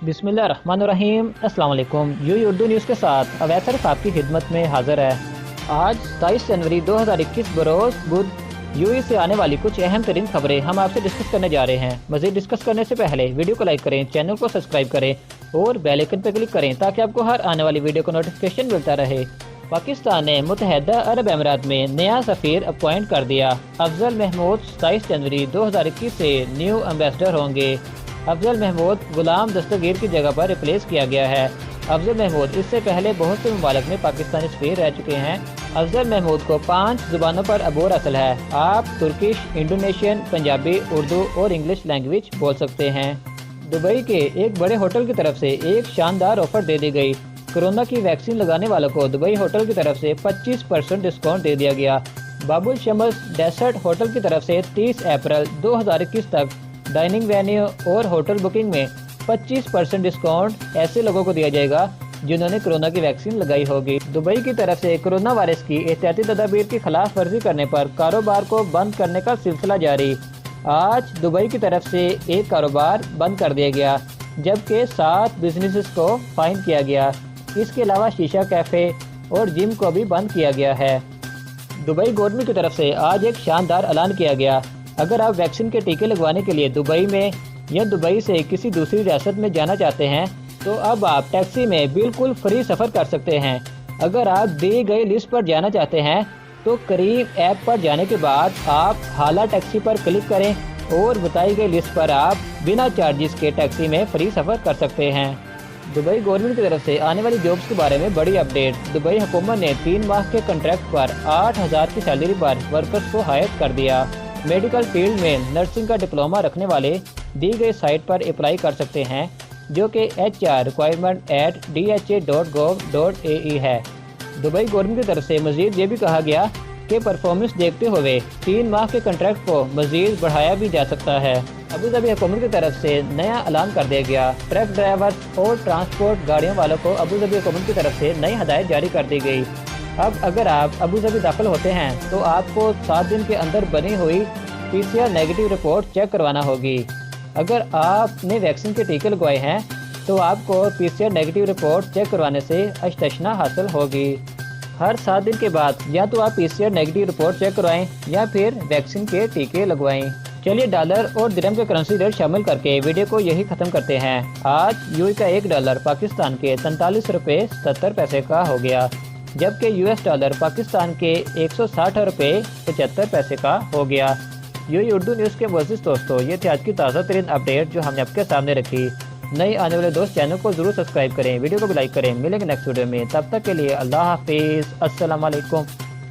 बिस्मिल्लाहिर्रहमानिर्रहीम। अस्सलाम वालेकुम। यूई उर्दू न्यूज़ के साथ अवैध साहब आपकी खिदमत में हाजिर है। आज 27 जनवरी 2021 बरोज़ बुध यूई से आने वाली कुछ अहम तरीन खबरें हम आपसे डिस्कस करने जा रहे हैं। मज़ीद डिस्कस करने से पहले वीडियो को लाइक करें, चैनल को सब्सक्राइब करें और बेल आइकन पर क्लिक करें ताकि आपको हर आने वाली वीडियो को नोटिफिकेशन मिलता रहे। पाकिस्तान ने मुत्तहदा अरब अमीरात में नया सफ़ीर अपॉइंट कर दिया। अफजल महमूद 27 जनवरी 2021 से न्यू एम्बेसडर होंगे। अफजल महमूद गुलाम दस्तगीर की जगह पर रिप्लेस किया गया है। अफजल महमूद इससे पहले बहुत से ममालिक में पाकिस्तानी सफ़ीर रह चुके हैं। अफजल महमूद को 5 ज़ुबानों पर अबूर हासिल है। आप तुर्किश, इंडोनेशियन, पंजाबी, उर्दू और इंग्लिश लैंग्वेज बोल सकते हैं। दुबई के एक बड़े होटल की तरफ से एक शानदार ऑफर दे दी गई। कोरोना की वैक्सीन लगाने वालों को दुबई होटल की तरफ से 25% डिस्काउंट दे दिया गया। बाबुल शमस डेसर्ट होटल की तरफ से 30 अप्रैल 2021 तक डाइनिंग वेन्यू और होटल बुकिंग में 25% डिस्काउंट ऐसे लोगों को दिया जाएगा जिन्होंने कोरोना की वैक्सीन लगाई होगी। दुबई की तरफ से कोरोना वायरस की एहतियाती तदाबीर की खिलाफ वर्जी करने पर कारोबार को बंद करने का सिलसिला जारी। आज दुबई की तरफ से एक कारोबार बंद कर दिया गया जबकि 7 बिजनेसेस को फाइन किया गया। इसके अलावा शीशा कैफ़े और जिम को भी बंद किया गया है। दुबई गवर्नमेंट की तरफ से आज एक शानदार ऐलान किया गया। अगर आप वैक्सीन के टीके लगवाने के लिए दुबई में या दुबई से किसी दूसरी रियासत में जाना चाहते हैं तो अब आप टैक्सी में बिल्कुल फ्री सफ़र कर सकते हैं। अगर आप दी गई लिस्ट पर जाना चाहते हैं तो करीब ऐप पर जाने के बाद आप हाला टैक्सी पर क्लिक करें और बताई गई लिस्ट पर आप बिना चार्जेस के टैक्सी में फ्री सफ़र कर सकते हैं। दुबई गवर्नमेंट की तरफ से आने वाली जॉब्स के बारे में बड़ी अपडेट। दुबई हुकूमत ने 3 माह के कॉन्ट्रैक्ट पर 8000 की सैलरी पर वर्कर्स को हायर कर दिया। मेडिकल फील्ड में नर्सिंग का डिप्लोमा रखने वाले दी गई साइट पर अप्लाई कर सकते हैं जो कि hr requirement@dha.gov.ae है। दुबई गवर्नमेंट की तरफ से मजीद ये भी कहा गया कि परफॉर्मेंस देखते हुए 3 माह के कॉन्ट्रैक्ट को मजीद बढ़ाया भी जा सकता है। अबू धाबी हुकूमत की तरफ से नया ऐलान कर दिया गया। ट्रक ड्राइवर्स और ट्रांसपोर्ट गाड़ियों वालों को अबू धाबी हुकूमत की तरफ से नई हदायत जारी कर दी गई। अब अगर आप अबू धाबी दाखिल होते हैं तो आपको 7 दिन के अंदर बनी हुई PCR नेगेटिव रिपोर्ट चेक करवाना होगी। अगर आपने वैक्सीन के टीके लगवाए हैं तो आपको PCR नेगेटिव रिपोर्ट चेक करवाने से अशतशना हासिल होगी। हर 7 दिन के बाद या तो आप PCR नेगेटिव रिपोर्ट चेक करवाएं या फिर वैक्सीन के टीके लगवाएं। चलिए डॉलर और दिरहम के करेंसी रेट शामिल करके वीडियो को यही खत्म करते हैं। आज यूएई का $1 पाकिस्तान के 43 रुपये 70 पैसे का हो गया जबकि US डॉलर पाकिस्तान के 160 रुपये 75 पैसे का हो गया। यूई उर्दू न्यूज़ के मुअज़्ज़िज़ दोस्तों, ये थी आज की ताज़ा तरीन अपडेट जो हमने आपके सामने रखी। नए आने वाले दोस्त चैनल को ज़रूर सब्सक्राइब करें, वीडियो को भी लाइक करें। मिलेंगे नेक्स्ट वीडियो में, तब तक के लिए अल्लाह हाफिज़, अस्सलाम वालेकुम।